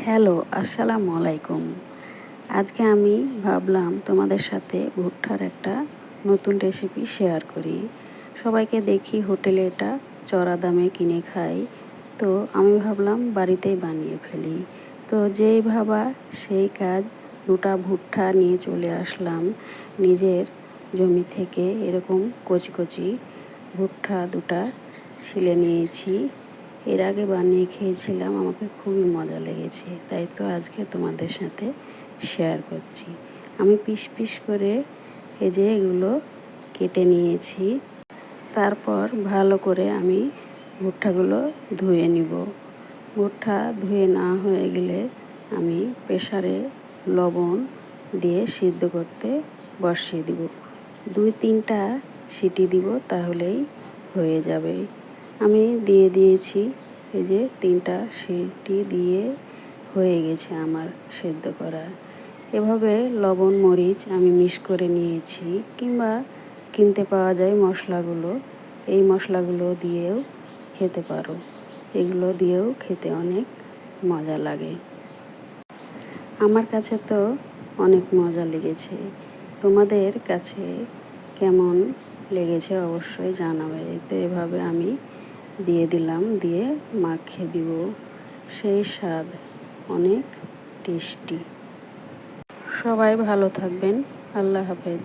Hello, আসসালামু আলাইকুম। আজকে আমি ভাবলাম তোমাদের সাথে ভুট্টার একটা নতুন রেসিপি শেয়ার করি। সবাইকে দেখি হোটেলে এটা চড়া দামে কিনে খাই। তো আমি ভাবলাম বাড়িতেই বানিয়ে ফেলি। তো যেই ভাবা সেই কাজ, দুটা ভুট্টা নিয়ে চলে আসলাম নিজের জমি থেকে। এরকম কচি কচি ভুট্টা দুটা ছিলে নিয়েছি। এর আগে বানিয়ে খেয়েছিলাম, আমাকে খুবই মজা লেগেছে, তাই তো আজকে তোমাদের সাথে শেয়ার করছি। আমি পিস পিস করে এগুলো কেটে নিয়েছি। তারপর ভালো করে আমি ভুট্টাগুলো ধুয়ে নিব। ভুট্টা ধুয়ে না হয়ে গেলে আমি প্রেসারে লবণ দিয়ে সিদ্ধ করতে বসিয়ে দিব। 2-3টা সিটি দিব, তাহলেই হয়ে যাবে। আমি দিয়ে দিয়েছি। 3টা সিটি দিয়ে হয়ে গেছে আমার সেদ্ধ করা। এভাবে লবণ মরিচ আমি মিক্স করে নিয়েছি, কিংবা কিনতে পাওয়া যায় মশলাগুলো। এই মশলাগুলো দিয়েও খেতে পারো, এগুলো দিয়েও খেতে অনেক মজা লাগে। আমার কাছে তো অনেক মজা লেগেছে। তোমাদের কাছে কেমন লেগেছে অবশ্যই জানাবে। তো এভাবে আমি দিয়ে দিলাম, দিয়ে মাখিয়ে দিব। সেই স্বাদ অনেক টেস্টি। সবাই ভালো থাকবেন। আল্লাহ হাফেজ।